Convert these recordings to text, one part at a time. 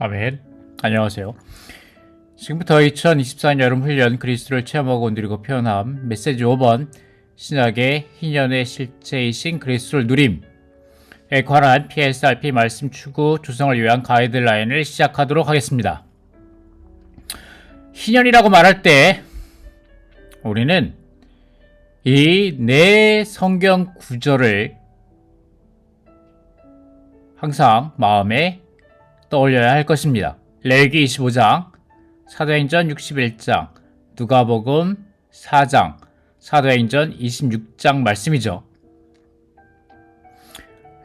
아멘. 안녕하세요. 지금부터 2024년 여름훈련 그리스도를 체험하고 누리고 표현함 메시지 5번 신약의 희년의 실제이신 그리스도를 누림에 관한 PSRP 말씀 추구 조성을 위한 가이드라인을 시작하도록 하겠습니다. 희년이라고 말할 때 우리는 이 네 성경 구절을 항상 마음에 떠올려야 할 것입니다. 레위기 25장, 사도행전 61장, 누가복음 4장, 사도행전 26장 말씀이죠.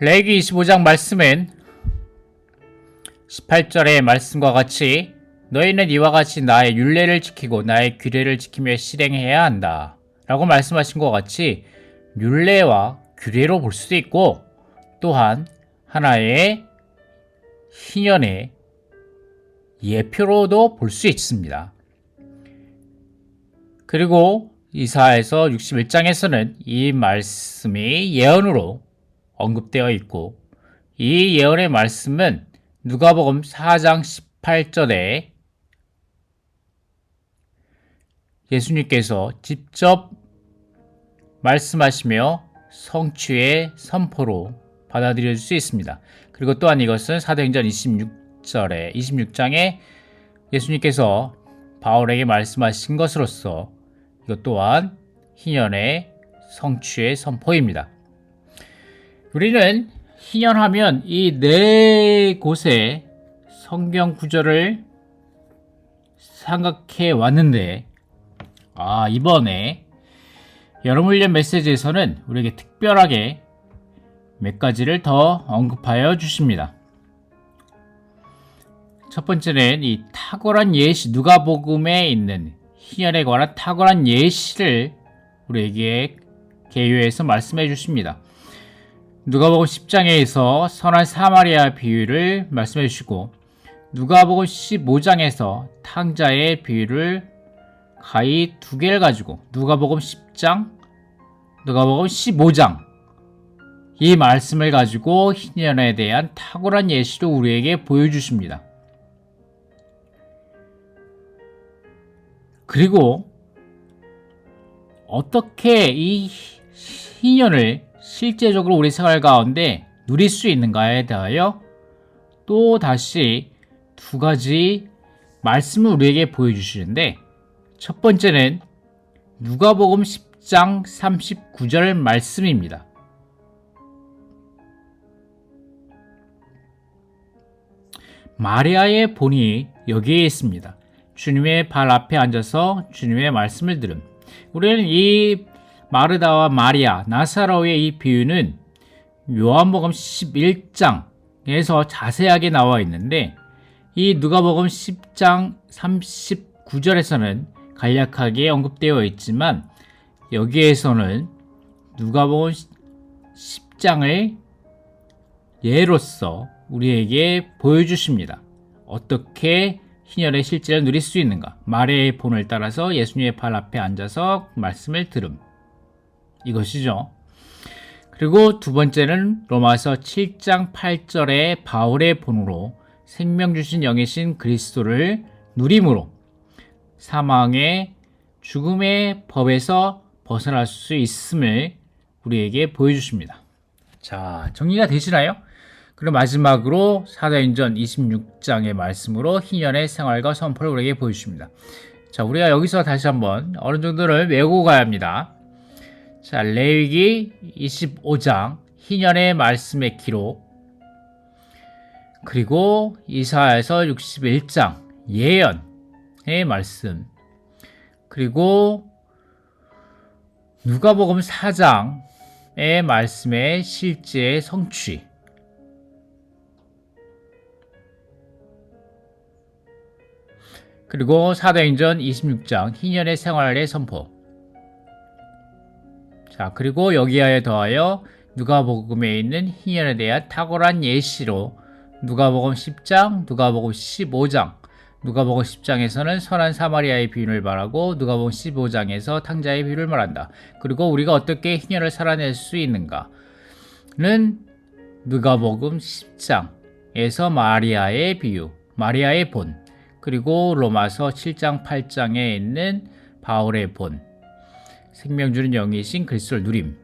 레위기 25장 말씀은 18절의 말씀과 같이 너희는 이와 같이 나의 율례를 지키고 나의 규례를 지키며 실행해야 한다 라고 말씀하신 것 같이 율례와 규례로 볼 수도 있고 또한 하나의 희년의 예표로도 볼 수 있습니다. 그리고 이사야서 61장에서는 이 말씀이 예언으로 언급되어 있고 이 예언의 말씀은 누가복음 4장 18절에 예수님께서 직접 말씀하시며 성취의 선포로 받아들여질 수 있습니다. 그리고 또한 이것은 사도행전 26장에 예수님께서 바울에게 말씀하신 것으로서 이것 또한 희년의 성취의 선포입니다. 우리는 희년하면 이 네 곳의 성경 구절을 생각해 왔는데 이번에 여름훈련 메시지에서는 우리에게 특별하게 몇 가지를 더 언급하여 주십니다. 첫 번째는 이 탁월한 예시, 누가복음에 있는 희년에 관한 탁월한 예시를 우리에게 개요해서 말씀해 주십니다. 누가복음 10장에서 선한 사마리아 비유를 말씀해 주시고 누가복음 15장에서 탕자의 비유를 가히 두 개를 가지고 누가복음 10장, 누가복음 15장 이 말씀을 가지고 희년에 대한 탁월한 예시를 우리에게 보여주십니다. 그리고 어떻게 이 희년을 실제적으로 우리 생활 가운데 누릴 수 있는가에 대하여 또 다시 두 가지 말씀을 우리에게 보여주시는데 첫 번째는 누가복음 10장 39절 말씀입니다. 마리아의 본이 여기에 있습니다. 주님의 발 앞에 앉아서 주님의 말씀을 들음. 우리는 이 마르다와 마리아, 나사로의 이 비유는 요한복음 11장에서 자세하게 나와 있는데 이 누가복음 10장 39절에서는 간략하게 언급되어 있지만 여기에서는 누가복음 10장을 예로서 우리에게 보여주십니다. 어떻게 희년의 실제를 누릴 수 있는가? 마리아의 본을 따라서 예수님의 발 앞에 앉아서 말씀을 들음. 이것이죠. 그리고 두 번째는 로마서 7장 8절의 바울의 본으로 생명 주신 영이신 그리스도를 누림으로 사망의 죽음의 법에서 벗어날 수 있음을 우리에게 보여주십니다. 자, 정리가 되시나요? 그리고 마지막으로 사도행전 26장의 말씀으로 희년의 생활과 선포를 우리에게 보여주십니다. 자, 우리가 여기서 다시 한번 어느 정도를 외우고 가야 합니다. 자, 레위기 25장 희년의 말씀의 기록, 그리고 이사야서 61장 예언의 말씀, 그리고 누가복음 4장의 말씀의 실제 성취, 그리고 사도행전 26장 희년의 생활의 선포. 자, 그리고 여기에 더하여 누가복음에 있는 희년에 대한 탁월한 예시로 누가복음 10장, 누가복음 15장, 누가복음 10장에서는 선한 사마리아의 비유를 말하고 누가복음 15장에서 탕자의 비유를 말한다. 그리고 우리가 어떻게 희년을 살아낼 수 있는가는 누가복음 10장에서 마리아의 비유, 마리아의 본, 그리고 로마서 7장 8장에 있는 바울의 본, 생명 주는 영이신 그리스도를 누림,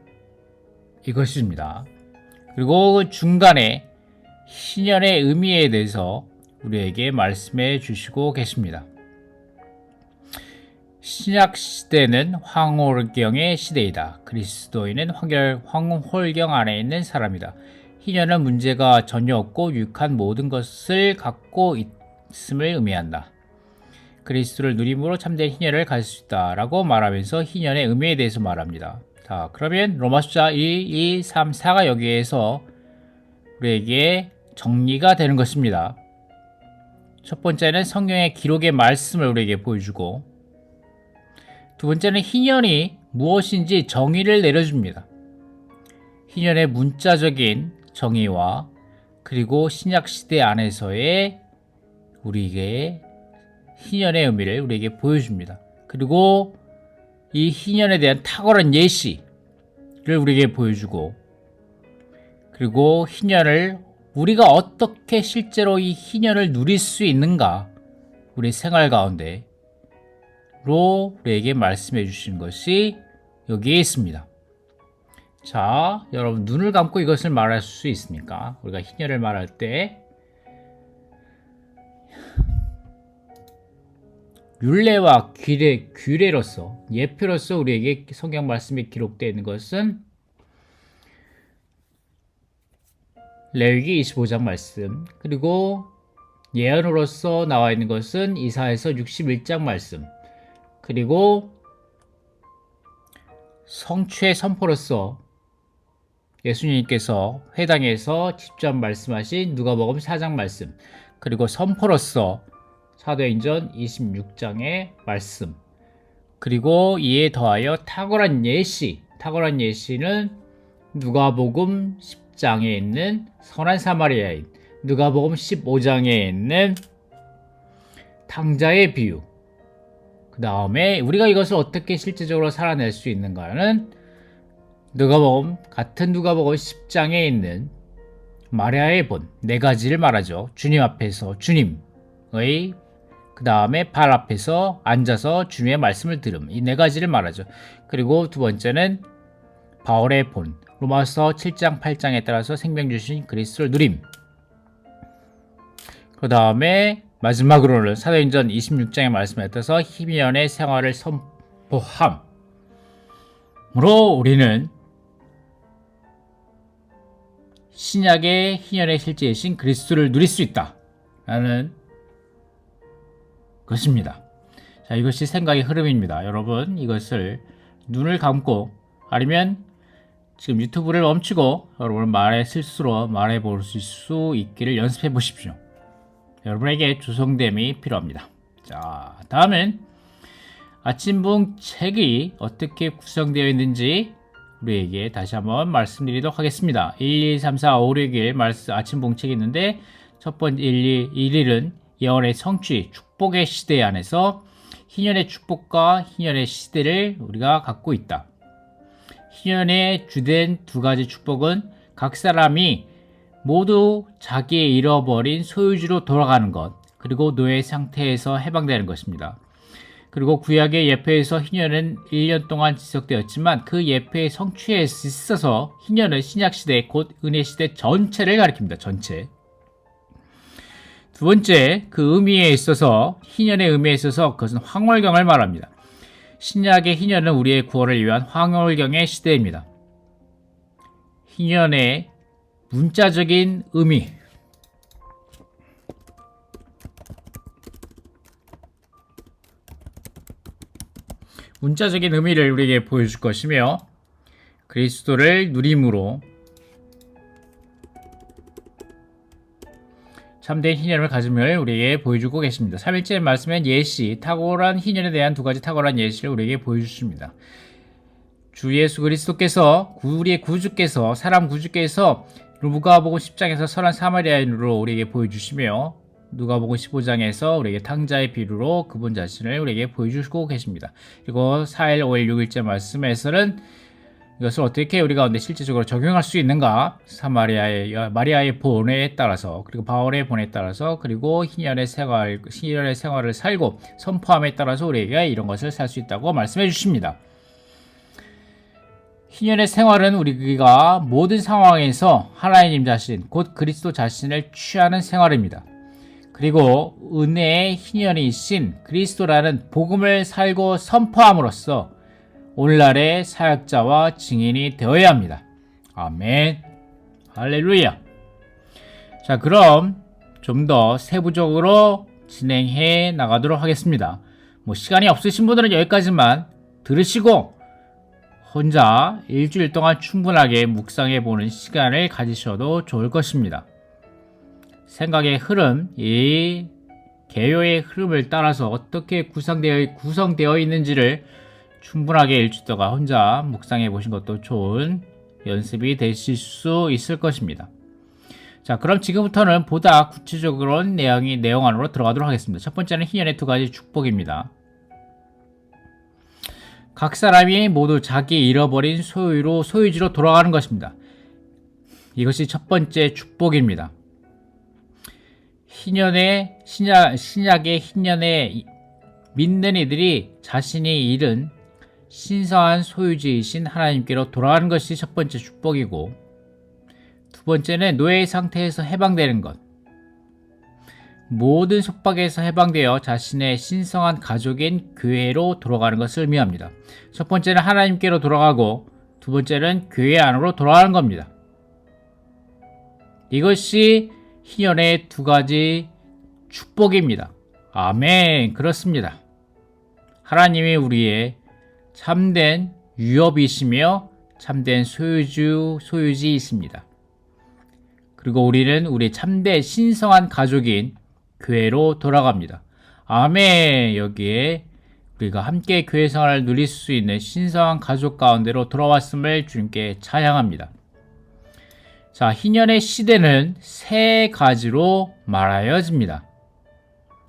이것입니다. 그리고 중간에 희년의 의미에 대해서 우리에게 말씀해 주시고 계십니다. 신약 시대는 황홀경의 시대이다. 그리스도인은 황홀경 안에 있는 사람이다. 희년은 문제가 전혀 없고 유익한 모든 것을 갖고 있음을 의미한다. 그리스도를 누림으로 참된 희년을 가질 수 있다라고 말하면서 희년의 의미에 대해서 말합니다. 자, 그러면 로마서 1, 2, 3, 4가 여기에서 우리에게 정리가 되는 것입니다. 첫 번째는 성경의 기록의 말씀을 우리에게 보여주고, 두 번째는 희년이 무엇인지 정의를 내려줍니다. 희년의 문자적인 정의와 그리고 신약시대 안에서의 우리에게 희년의 의미를 우리에게 보여줍니다. 그리고 이 희년에 대한 탁월한 예시를 우리에게 보여주고, 그리고 희년을 우리가 어떻게 실제로 이 희년을 누릴 수 있는가, 우리 생활 가운데로 우리에게 말씀해 주신 것이 여기에 있습니다. 자, 여러분 눈을 감고 이것을 말할 수 있습니까? 우리가 희년을 말할 때 율례와 규례로서, 예표로서 우리에게 성경 말씀이 기록되어 있는 것은 레위기 25장 말씀, 그리고 예언으로서 나와 있는 것은 이사야서 61장 말씀, 그리고 성취의 선포로서 예수님께서 회당에서 직접 말씀하신 누가복음 4장 말씀, 그리고 선포로서 사도행전 26장의 말씀, 그리고 이에 더하여 탁월한 예시는 누가복음 10장에 있는 선한 사마리아인, 누가복음 15장에 있는 탕자의 비유, 그 다음에 우리가 이것을 어떻게 실제적으로 살아낼 수 있는가는 같은 누가복음 10장에 있는 마리아의 본, 네 가지를 말하죠. 주님 앞에서 주님의, 그 다음에 발 앞에서 앉아서 주님의 말씀을 들음, 이 네 가지를 말하죠. 그리고 두 번째는 바울의 본, 로마서 7장 8장에 따라서 생명 주신 그리스도를 누림, 그 다음에 마지막으로는 사도행전 26장의 말씀에 따라서 희년의 생활을 선포함으로 우리는 신약의 희년의 실제이신 그리스도를 누릴 수 있다라는 것입니다. 자, 이것이 생각의 흐름입니다. 여러분, 이것을 눈을 감고 아니면 지금 유튜브를 멈추고 여러분 말의 실수로 말해 볼 수 있기를 연습해 보십시오. 여러분에게 조성됨이 필요합니다. 자, 다음은 아침봉 책이 어떻게 구성되어 있는지 우리에게 다시 한번 말씀드리도록 하겠습니다. 1, 2, 3, 4, 5, 6, 1 아침봉 책이 있는데, 첫 번째 1, 1일은 예언의 성취, 축복의 시대 안에서 희년의 축복과 희년의 시대를 우리가 갖고 있다. 희년의 주된 두 가지 축복은 각 사람이 모두 자기의 잃어버린 소유주로 돌아가는 것, 그리고 노예 상태에서 해방되는 것입니다. 그리고 구약의 예표에서 희년은 1년 동안 지속되었지만 그 예표의 성취에 있어서 희년은 신약시대 곧 은혜시대 전체를 가리킵니다. 전체. 두 번째, 그 의미에 있어서, 희년의 의미에 있어서 그것은 황홀경을 말합니다. 신약의 희년은 우리의 구원을 위한 황홀경의 시대입니다. 희년의 문자적인 의미, 문자적인 의미를 우리에게 보여줄 것이며, 그리스도를 누림으로 참된 희년을 가짐을 우리에게 보여주고 계십니다. 3일째 말씀엔 예시, 탁월한 희년에 대한 두 가지 탁월한 예시를 우리에게 보여주십니다. 주 예수 그리스도께서, 우리의 구주께서, 사람 구주께서 누가복음 10장에서 선한 사마리아인으로 우리에게 보여주시며, 누가복음 15장에서 우리에게 탕자의 비유로 그분 자신을 우리에게 보여주시고 계십니다. 그리고 4일, 5일, 6일째 말씀에서는 이것을 어떻게 우리 가운데 실질적으로 적용할 수 있는가? 마리아의 본에 따라서, 그리고 바울의 본에 따라서, 그리고 희년의 생활을 살고 선포함에 따라서 우리가 이런 것을 살 수 있다고 말씀해 주십니다. 희년의 생활은 우리가 모든 상황에서 하나님 자신, 곧 그리스도 자신을 취하는 생활입니다. 그리고 은혜의 희년이신 그리스도라는 복음을 살고 선포함으로써 오늘날의 사역자와 증인이 되어야 합니다. 아멘. 할렐루야. 자, 그럼 좀 더 세부적으로 진행해 나가도록 하겠습니다. 시간이 없으신 분들은 여기까지만 들으시고 혼자 일주일 동안 충분하게 묵상해 보는 시간을 가지셔도 좋을 것입니다. 생각의 흐름, 이 개요의 흐름을 따라서 어떻게 구성되어 있는지를 충분하게 일주일 동안 혼자 묵상해 보신 것도 좋은 연습이 되실 수 있을 것입니다. 자, 그럼 지금부터는 보다 구체적으로 내용 안으로 들어가도록 하겠습니다. 첫 번째는 희년의 두 가지 축복입니다. 각 사람이 모두 자기 잃어버린 소유지로 돌아가는 것입니다. 이것이 첫 번째 축복입니다. 신약의 희년에 믿는 이들이 자신이 잃은 신성한 소유지이신 하나님께로 돌아가는 것이 첫 번째 축복이고, 두 번째는 노예의 상태에서 해방되는 것, 모든 속박에서 해방되어 자신의 신성한 가족인 교회로 돌아가는 것을 의미합니다. 첫 번째는 하나님께로 돌아가고, 두 번째는 교회 안으로 돌아가는 겁니다. 이것이 희년의 두 가지 축복입니다. 아멘. 그렇습니다. 하나님이 우리의 참된 유업이시며 참된 소유지이십니다. 그리고 우리는 우리 참된 신성한 가족인 교회로 돌아갑니다. 아멘. 여기에 우리가 함께 교회 생활을 누릴 수 있는 신성한 가족 가운데로 돌아왔음을 주님께 찬양합니다. 자, 희년의 시대는 세 가지로 말하여집니다.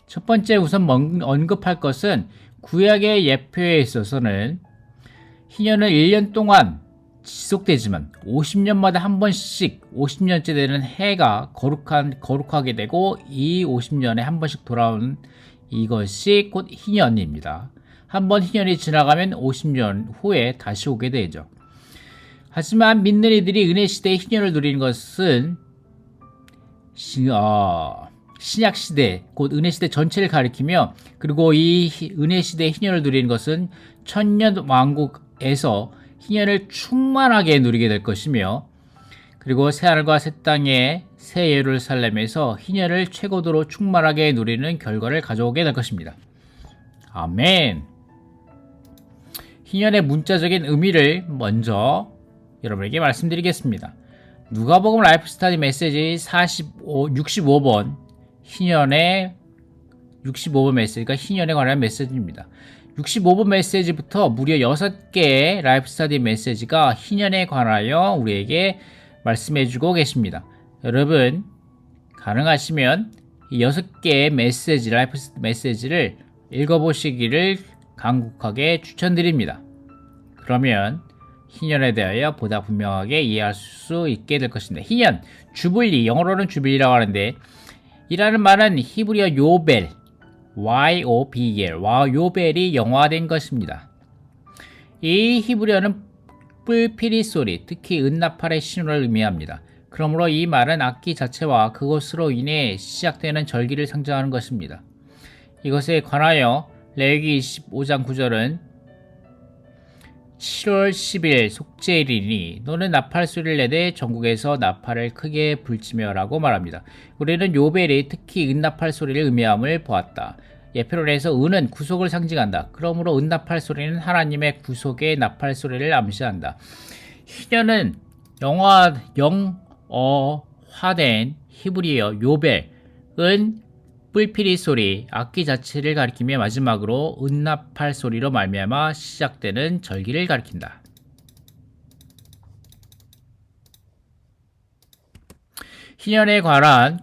첫 번째 우선 언급할 것은 구약의 예표에 있어서는 희년은 1년 동안 지속되지만 50년마다 한 번씩 50년째 되는 해가 거룩하게 되고, 이 50년에 한 번씩 돌아오는 이것이 곧 희년입니다. 한 번 희년이 지나가면 50년 후에 다시 오게 되죠. 하지만 믿는 이들이 은혜 시대의 희년을 누리는 것은 신약 시대, 곧 은혜 시대 전체를 가리키며, 그리고 이 은혜 시대의 희년을 누리는 것은 천년 왕국에서 희년을 충만하게 누리게 될 것이며, 그리고 새하늘과 새 땅의 새 예루살렘에서 희년을 최고도로 충만하게 누리는 결과를 가져오게 될 것입니다. 아멘. 희년의 문자적인 의미를 먼저 여러분에게 말씀드리겠습니다. 누가복음 라이프 스타디 메시지 65번 희년의 65번 메시지가 희년에 관한 메시지입니다. 65번 메시지부터 무려 6개의 라이프 스타디 메시지가 희년에 관하여 우리에게 말씀해주고 계십니다. 여러분 가능하시면 이 6개의 라이프 메시지를 읽어보시기를 간곡하게 추천드립니다. 그러면 희년에 대하여 보다 분명하게 이해할 수 있게 될 것입니다. 희년, 주빌리, 영어로는 주빌리라고 하는데, 이라는 말은 히브리어 요벨, Y-O-B-L, 요벨이 영화된 것입니다. 이 히브리어는 뿔피리 소리, 특히 은나팔의 신호를 의미합니다. 그러므로 이 말은 악기 자체와 그것으로 인해 시작되는 절기를 상징하는 것입니다. 이것에 관하여 레위기 25장 9절은 7월 10일 속죄일이니 너는 나팔 소리를 내되 전국에서 나팔을 크게 불지며 라고 말합니다. 우리는 요벨이 특히 은나팔 소리를 의미함을 보았다. 예표론에서 은은 구속을 상징한다. 그러므로 은나팔 소리는 하나님의 구속의 나팔 소리를 암시한다. 희년은 영어화된 히브리어 요벨은 뿔피리 소리, 악기 자체를 가리키며 마지막으로 은나팔 소리로 말미암아 시작되는 절기를 가리킨다. 희년에 관한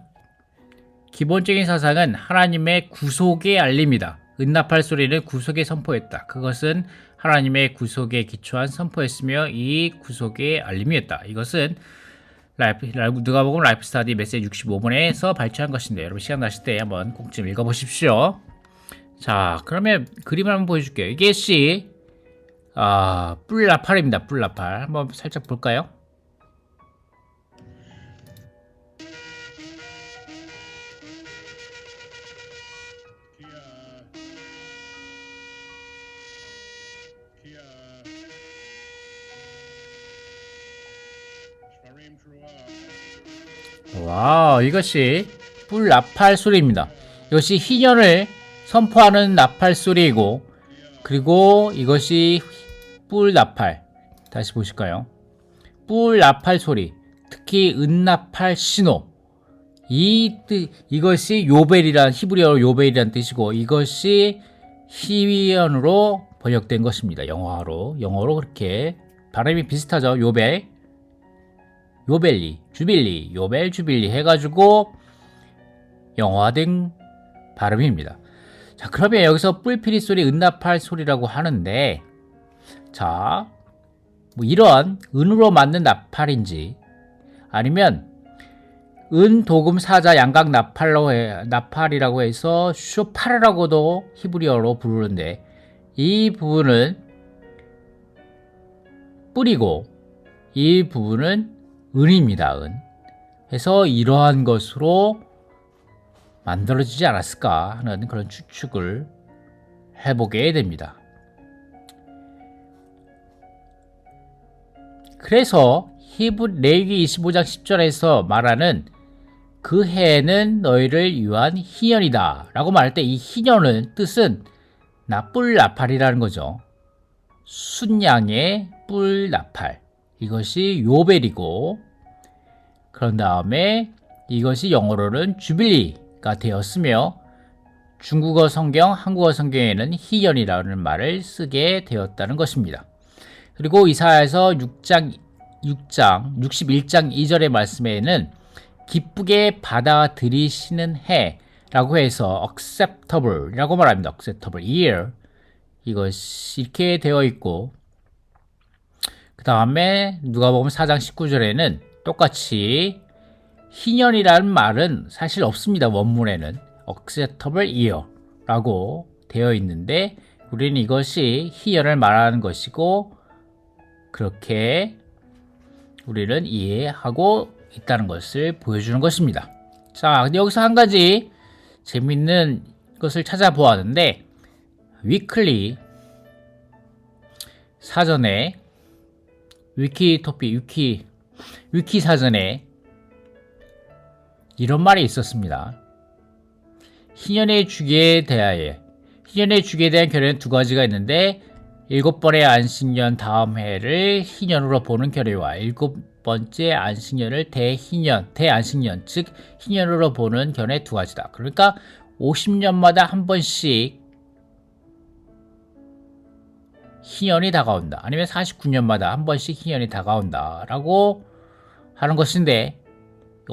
기본적인 사상은 하나님의 구속의 알림이다. 은나팔 소리는 구속의 선포였다. 그것은 하나님의 구속에 기초한 선포였으며 이 구속의 알림이었다. 이것은 누가복음 라이프 스타디 메시지 65번에서 발췌한 것인데 여러분 시간 나실 때 한번 꼭 좀 읽어보십시오. 자, 그러면 그림을 한번 보여줄게요. 이것이 뿔나팔입니다. 뿔나팔 한번 살짝 볼까요? 와, 이것이 뿔 나팔 소리입니다. 이것이 희년을 선포하는 나팔 소리이고, 그리고 이것이 뿔 나팔. 다시 보실까요? 뿔 나팔 소리. 특히 은나팔 신호. 이것이 요벨이란 히브리어로 요벨이란 뜻이고, 이것이 희년으로 번역된 것입니다. 영어로 그렇게 발음이 비슷하죠. 요벨. 요벨리, 주빌리, 요벨, 주빌리 해가지고 영어화된 발음입니다. 자, 그러면 여기서 뿔피리 소리, 은나팔 소리라고 하는데, 자, 뭐 이런 은으로 만든 나팔인지, 아니면 은, 도금, 사자, 양각 나팔이라고 해서 쇼파르라고도 히브리어로 부르는데, 이 부분은 뿔이고, 이 부분은 은입니다. 은. 해서 이러한 것으로 만들어지지 않았을까 하는 그런 추측을 해보게 됩니다. 그래서 레위기 25장 10절에서 말하는 그 해는 너희를 위한 희년이다 라고 말할 때 이 희년은 뜻은 뿔 나팔이라는 거죠. 순양의 뿔 나팔. 이것이 요벨이고, 그런 다음에 이것이 영어로는 주빌리가 되었으며, 중국어 성경, 한국어 성경에는 희년이라는 말을 쓰게 되었다는 것입니다. 그리고 이사야서 61장 2절의 말씀에는 기쁘게 받아들이시는 해라고 해서 acceptable이라고 말합니다. acceptable year. 이것이 이렇게 되어 있고, 그 다음에 누가복음 4장 19절에는 똑같이 희년이라는 말은 사실 없습니다. 원문에는 acceptable year라고 되어 있는데, 우리는 이것이 희년을 말하는 것이고 그렇게 우리는 이해하고 있다는 것을 보여주는 것입니다. 자, 근데 여기서 한 가지 재밌는 것을 찾아보았는데, 위클리 사전에 위키 사전에 이런 말이 있었습니다. 희년의 주기에 대한 결례는 두 가지가 있는데, 7번의 안식년 다음 해를 희년으로 보는 결례와 7번째 안식년을 대안식년, 즉 희년으로 보는 결례 두 가지다. 그러니까 50년마다 한 번씩 희년이 다가온다. 아니면 49년마다 한 번씩 희년이 다가온다 라고 하는 것인데,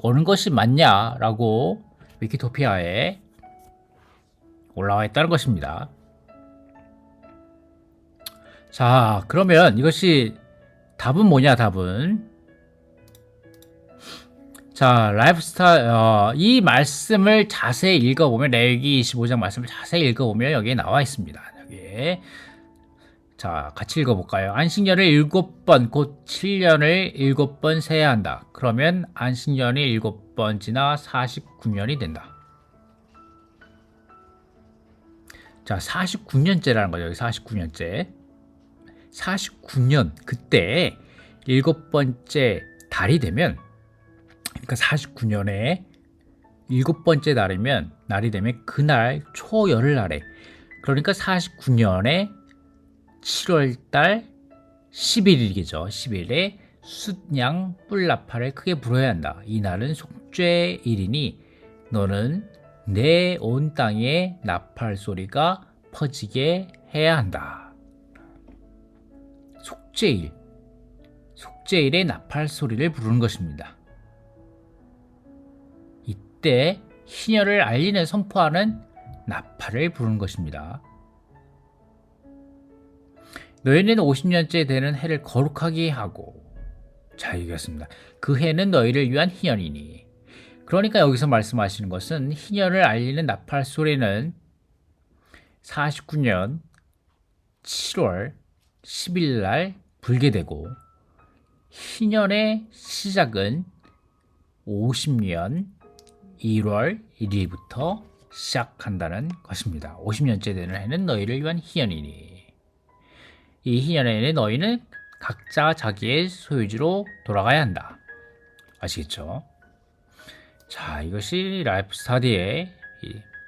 어느 것이 맞냐라고 위키토피아에 올라와 있다는 것입니다. 자, 그러면 이것이 답은 뭐냐? 답은 자, 이 말씀을 자세히 읽어보면, 레위기 25장 말씀을 자세히 읽어보면 여기에 나와 있습니다. 여기에 자, 같이 읽어볼까요? 안식년을 7번, 곧 7년을 7번 세야 한다. 그러면 안식년이 7번 지나 49년이 된다. 자, 49년째라는 거죠. 여기 49년째. 49년, 그때 7번째 달이 되면, 그러니까 49년에 7번째 날이 되면 그날 초열흘날에, 그러니까 49년에 7월달 11일이겠죠. 10일에 숫양 뿔나팔을 크게 불어야 한다. 이날은 속죄일이니 너는 내 온 땅에 나팔 소리가 퍼지게 해야 한다. 속죄일에 나팔 소리를 부르는 것입니다. 이때 희년을 알리는 선포하는 나팔을 부르는 것입니다. 너희는 50년째 되는 해를 거룩하게 하고. 자, 이겼습니다. 그 해는 너희를 위한 희년이니. 그러니까 여기서 말씀하시는 것은 희년을 알리는 나팔 소리는 49년 7월 10일 날 불게 되고, 희년의 시작은 50년 1월 1일부터 시작한다는 것입니다. 50년째 되는 해는 너희를 위한 희년이니. 이 희년에는 너희는 각자 자기의 소유지로 돌아가야 한다. 아시겠죠? 자, 이것이 라이프 스타디의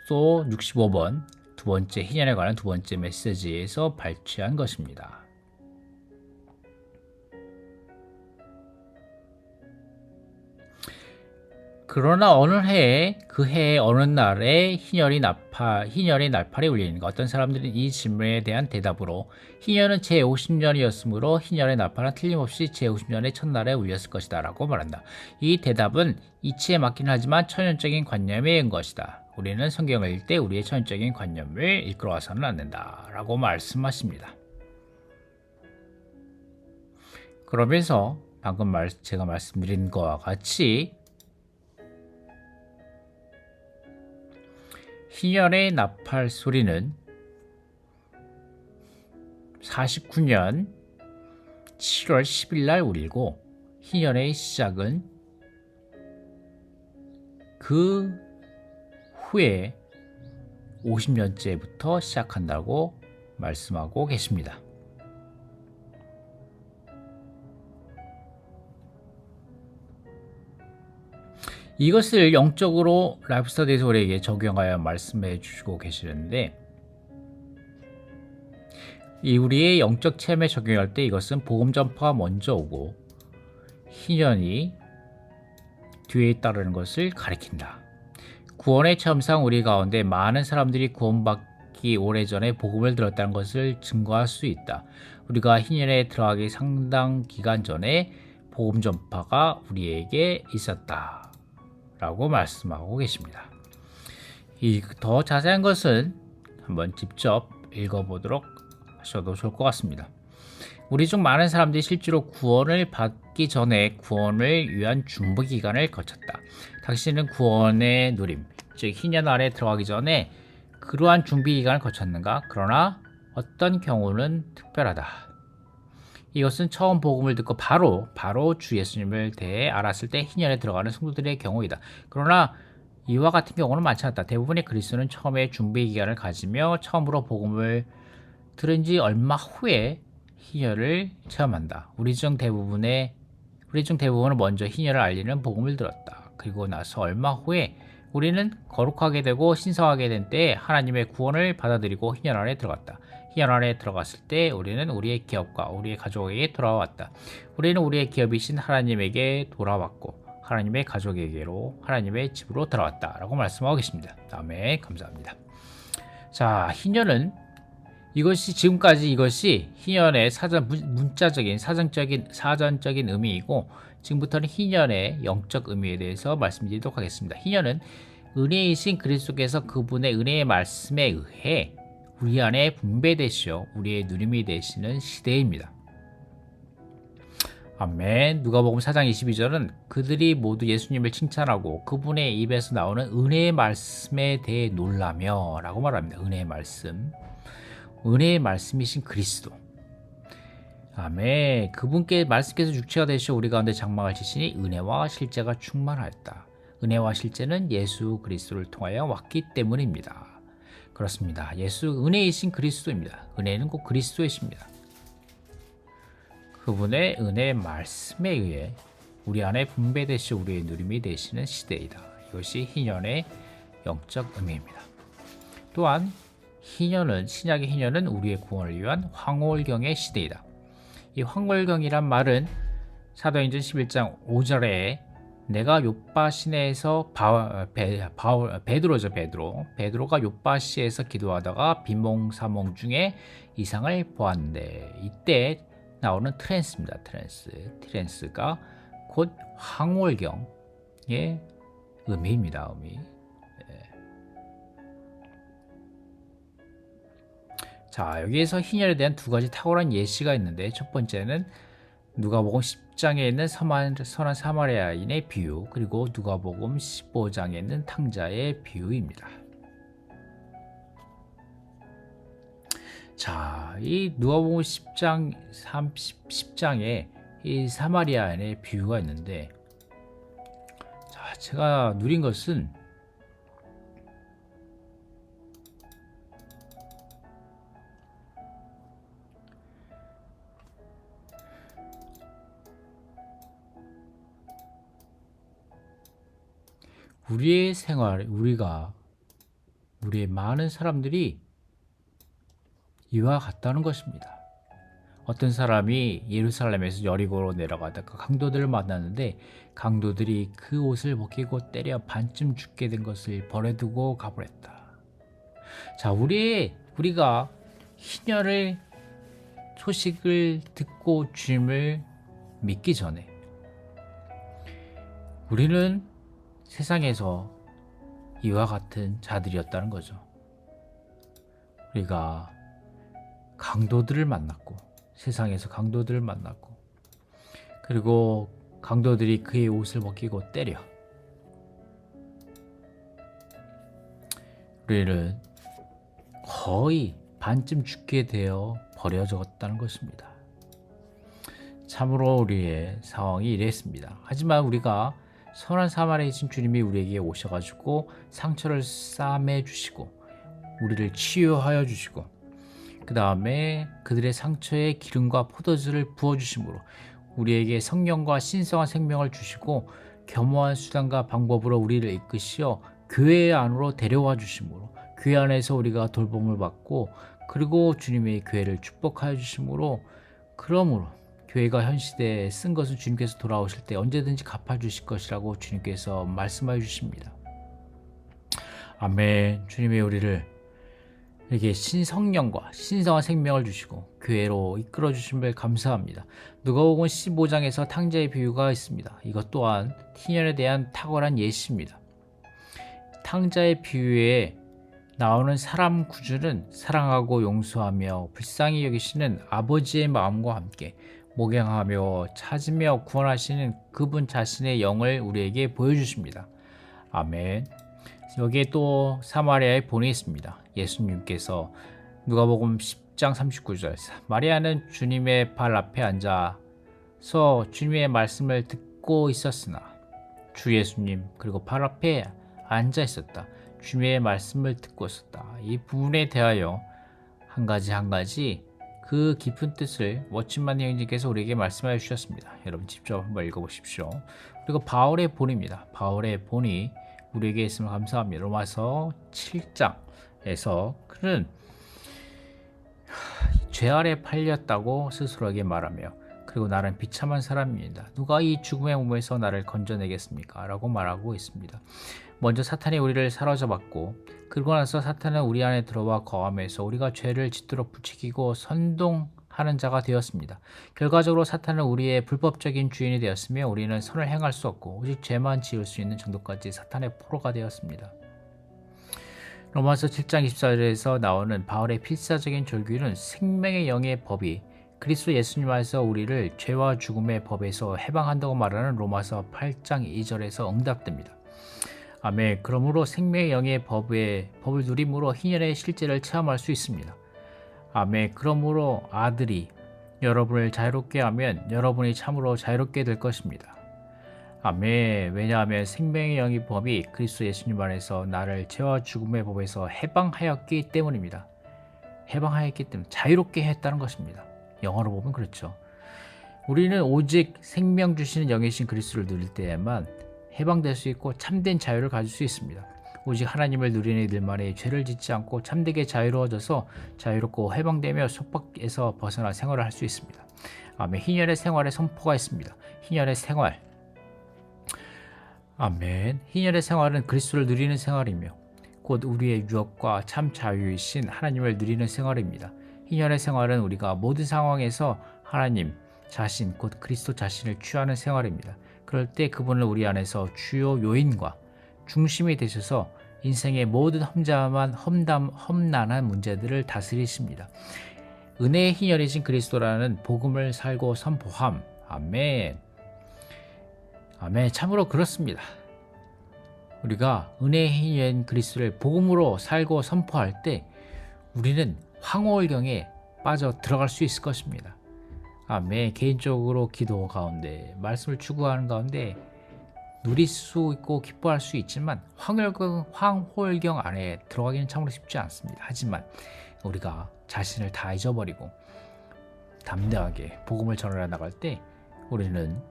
소 65번 두 번째 희년에 관한 두 번째 메시지에서 발췌한 것입니다. 그러나 어느 해에 그 해의 어느 날에 희년의 날팔이 울리는가. 어떤 사람들은 이 질문에 대한 대답으로 희년은 제50년이었으므로 희년의 날팔은 틀림없이 제50년의 첫날에 울렸을 것이다 라고 말한다. 이 대답은 이치에 맞긴 하지만 천연적인 관념에 의한 것이다. 우리는 성경을 읽을 때 우리의 천연적인 관념을 이끌어와서는 안 된다 라고 말씀하십니다. 그러면서 방금 제가 말씀드린 것과 같이 희년의 나팔 소리는 49년 7월 10일 날 울리고, 희년의 시작은 그 후에 50년째부터 시작한다고 말씀하고 계십니다. 이것을 영적으로 라이프스타디에서 우리에게 적용하여 말씀해 주시고 계시는데, 우리의 영적 체험에 적용할 때 이것은 복음 전파가 먼저 오고 희년이 뒤에 따르는 것을 가리킨다. 구원의 체험상 우리 가운데 많은 사람들이 구원받기 오래전에 복음을 들었다는 것을 증거할 수 있다. 우리가 희년에 들어가기 상당 기간 전에 복음 전파가 우리에게 있었다 라고 말씀하고 계십니다. 더 자세한 것은 한번 직접 읽어보도록 하셔도 좋을 것 같습니다. 우리 중 많은 사람들이 실제로 구원을 받기 전에 구원을 위한 준비 기간을 거쳤다. 당신은 구원의 누림, 즉 희년 안에 들어가기 전에 그러한 준비 기간을 거쳤는가? 그러나 어떤 경우는 특별하다. 이것은 처음 복음을 듣고 바로 주 예수님을 대해 알았을 때 희년에 들어가는 성도들의 경우이다. 그러나 이와 같은 경우는 많지 않다. 대부분의 그리스도는 처음에 준비 기간을 가지며 처음으로 복음을 들은 지 얼마 후에 희년을 체험한다. 우리 중 대부분은 먼저 희년을 알리는 복음을 들었다. 그리고 나서 얼마 후에 우리는 거룩하게 되고 신성하게 된 때에 하나님의 구원을 받아들이고 희년 안에 들어갔다. 희년 안에 들어갔을 때 우리는 우리의 기업과 우리의 가족에게 돌아왔다. 우리는 우리의 기업이신 하나님에게 돌아왔고 하나님의 가족에게로 하나님의 집으로 돌아왔다 라고 말씀하고 계십니다. 아멘. 감사합니다. 자, 희년은 지금까지 이것이 희년의 문자적인 사전적인 의미이고, 지금부터는 희년의 영적 의미에 대해서 말씀드리도록 하겠습니다. 희년은 은혜이신 그리스도께서 그분의 은혜의 말씀에 의해 우리 안에 분배되시어 우리의 누림이 되시는 시대입니다. 아멘. 누가복음 4장 22절은 그들이 모두 예수님을 칭찬하고 그분의 입에서 나오는 은혜의 말씀에 대해 놀라며 라고 말합니다. 은혜의 말씀. 은혜의 말씀이신 그리스도. 아멘. 그분께 말씀께서 육체가 되시어 우리 가운데 장막을 치시니 은혜와 실제가 충만하였다. 은혜와 실제는 예수 그리스도를 통하여 왔기 때문입니다. 그렇습니다. 은혜이신 그리스도입니다. 은혜는 곧 그리스도이십니다. 그분의 은혜의 말씀에 의해 우리 안에 분배되시어 우리의 누림이 되시는 시대이다. 이것이 희년의 영적 의미입니다. 또한 신약의 희년은 우리의 구원을 위한 황홀경의 시대이다. 이 황홀경이란 말은 사도행전 11장 5절에 내가 요빠 시내에서 베드로가 요빠 시에서 기도하다가 비몽사몽 중에 이상을 보았는데, 이때 나오는 트랜스입니다. 트랜스가 곧 황홀경의 의미입니다. 자, 여기에서 희년에 대한 두 가지 탁월한 예시가 있는데, 첫 번째는 누가복음 10장에 있는 선한 사마리아인의 비유, 그리고 누가복음 15장에 있는 탕자의 비유입니다. 자, 이 누가복음 10장에 이 사마리아인의 비유가 있는데, 자, 제가 누린 것은 우리의 생활, 우리의 많은 사람들이 이와 같다는 것입니다. 어떤 사람이 예루살렘에서 여리고로 내려가다가 강도들을 만났는데, 강도들이 그 옷을 벗기고 때려 반쯤 죽게 된 것을 버려두고 가버렸다. 자, 우리가 희년의 소식을 듣고 주님을 믿기 전에 우리는 세상에서 이와 같은 자들이었다는 거죠. 우리가 강도들을 만났고, 세상에서 강도들을 만났고, 그리고 강도들이 그의 옷을 벗기고 때려 우리를 거의 반쯤 죽게 되어 버려졌다는 것입니다. 참으로 우리의 상황이 이랬습니다. 하지만 우리가 선한 사마리아이신 주님이 우리에게 오셔가지고 상처를 싸매 주시고 우리를 치유하여 주시고, 그 다음에 그들의 상처에 기름과 포도주를 부어주심으로 우리에게 성령과 신성한 생명을 주시고 겸허한 수단과 방법으로 우리를 이끄시어 교회 안으로 데려와 주심으로, 교회 안에서 우리가 돌봄을 받고, 그리고 주님의 교회를 축복하여 주심으로, 그러므로 교회가 현 시대에 쓴 것을 주님께서 돌아오실 때 언제든지 갚아주실 것이라고 주님께서 말씀하여 주십니다. 아멘. 주님의 우리를 이렇게 신성령과 신성한 생명을 주시고 교회로 이끌어 주심을 감사합니다. 누가복음 15장에서 탕자의 비유가 있습니다. 이것 또한 희년에 대한 탁월한 예시입니다. 탕자의 비유에 나오는 사람 구주는 사랑하고 용서하며 불쌍히 여기시는 아버지의 마음과 함께 목양하며 찾으며 구원하시는 그분 자신의 영을 우리에게 보여주십니다. 아멘. 여기에 또 사마리아의 본이 있습니다. 예수님께서 누가복음 10장 39절, 마리아는 주님의 발 앞에 앉아서 주님의 말씀을 듣고 있었으나 주 예수님 그리고 발 앞에 앉아 있었다. 주님의 말씀을 듣고 있었다. 이 부분에 대하여 한 가지 그 깊은 뜻을 워치만 형님께서 우리에게 말씀하여 주셨습니다. 여러분 직접 한번 읽어보십시오. 그리고 바울의 본입니다. 바울의 본이 우리에게 있음을 감사합니다. 로마서 7장에서 그는 죄 아래 팔렸다고 스스로에게 말하며, 그리고 나는 비참한 사람입니다. 누가 이 죽음의 몸에서 나를 건져내겠습니까? 라고 말하고 있습니다. 먼저 사탄이 우리를 사로잡았고, 그러고 나서 사탄은 우리 안에 들어와 거함해서 우리가 죄를 짓도록 부추기고 선동하는 자가 되었습니다. 결과적으로 사탄은 우리의 불법적인 주인이 되었으며 우리는 선을 행할 수 없고 오직 죄만 지을 수 있는 정도까지 사탄의 포로가 되었습니다. 로마서 7장 24절에서 나오는 바울의 필사적인 절규는 생명의 영의 법이 그리스도 예수님 안에서 우리를 죄와 죽음의 법에서 해방한다고 말하는 로마서 8장 2절에서 응답됩니다. 아멘. 그러므로 생명의 영의 법을 누림으로 희년의 실제를 체험할 수 있습니다. 아멘. 그러므로 아들이 여러분을 자유롭게 하면 여러분이 참으로 자유롭게 될 것입니다. 아멘. 왜냐하면 생명의 영의 법이 그리스도 예수님 안에서 나를 죄와 죽음의 법에서 해방하였기 때문입니다. 해방하였기 때문에 자유롭게 했다는 것입니다. 영어로 보면 그렇죠. 우리는 오직 생명 주시는 영이신 그리스도를 누릴 때에만 해방될 수 있고 참된 자유를 가질 수 있습니다. 오직 하나님을 누리는 이들만이 죄를 짓지 않고 참되게 자유로워져서 자유롭고 해방되며 속박에서 벗어나 생활을 할 수 있습니다. 아멘. 희년의 생활에 선포가 있습니다. 희년의 생활. 아멘. 희년의 생활은 그리스도를 누리는 생활이며 곧 우리의 유업과 참 자유이신 하나님을 누리는 생활입니다. 희년의 생활은 우리가 모든 상황에서 하나님 자신 곧 그리스도 자신을 취하는 생활입니다. 그럴 때 그분을 우리 안에서 주요 요인과 중심이 되셔서 인생의 모든 험난한 문제들을 다스리십니다. 은혜의 희열이신 그리스도라는 복음을 살고 선포함. 아멘. 아멘. 참으로 그렇습니다. 우리가 은혜의 희열인 그리스도를 복음으로 살고 선포할 때 우리는 황홀경에 빠져 들어갈 수 있을 것입니다. 아멘. 개인적으로 기도 가운데 말씀을 추구하는 가운데 누릴 수 있고 기뻐할 수 있지만 황홀경 안에 들어가기는 참으로 쉽지 않습니다. 하지만 우리가 자신을 다 잊어버리고 담대하게 복음을 전하려 나갈 때 우리는,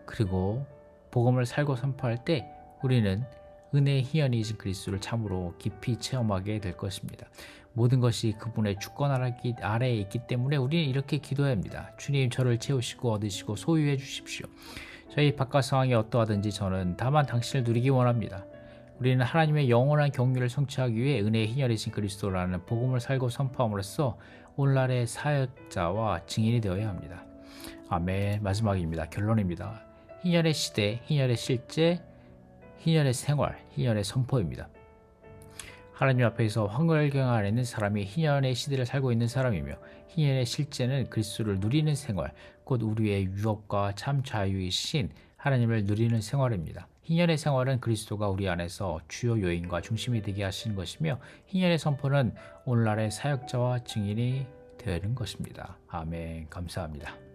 그리고 복음을 살고 선포할 때 우리는 은혜의 희연이신 그리스도를 참으로 깊이 체험하게 될 것입니다. 모든 것이 그분의 주권 아래에 있기 때문에 우리는 이렇게 기도해야 합니다. 주님, 저를 채우시고 얻으시고 소유해 주십시오. 저희 바깥 상황이 어떠하든지 저는 다만 당신을 누리기 원합니다. 우리는 하나님의 영원한 경륜을 성취하기 위해 은혜의 희열이신 그리스도라는 복음을 살고 선포함으로써 오늘날의 사역자와 증인이 되어야 합니다. 아멘. 마지막입니다. 결론입니다. 희열의 시대, 희열의 실제, 희열의 생활, 희열의 선포입니다. 하나님 앞에서 황홀경 안에 있는 사람이 희열의 시대를 살고 있는 사람이며, 희열의 실제는 그리스도를 누리는 생활, 곧 우리의 유업과 참 자유이신 하나님을 누리는 생활입니다. 희열의 생활은 그리스도가 우리 안에서 주요 요인과 중심이 되게 하시는 것이며, 희열의 선포는 오늘날의 사역자와 증인이 되는 것입니다. 아멘. 감사합니다.